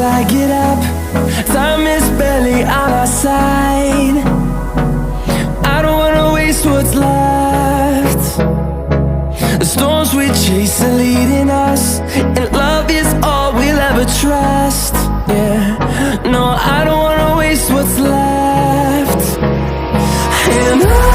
I get up. Time is barely on our side. I don't wanna waste what's left. The storms we chase are leading us, and love is all we'll ever trust. Yeah, no, I don't wanna waste what's left. And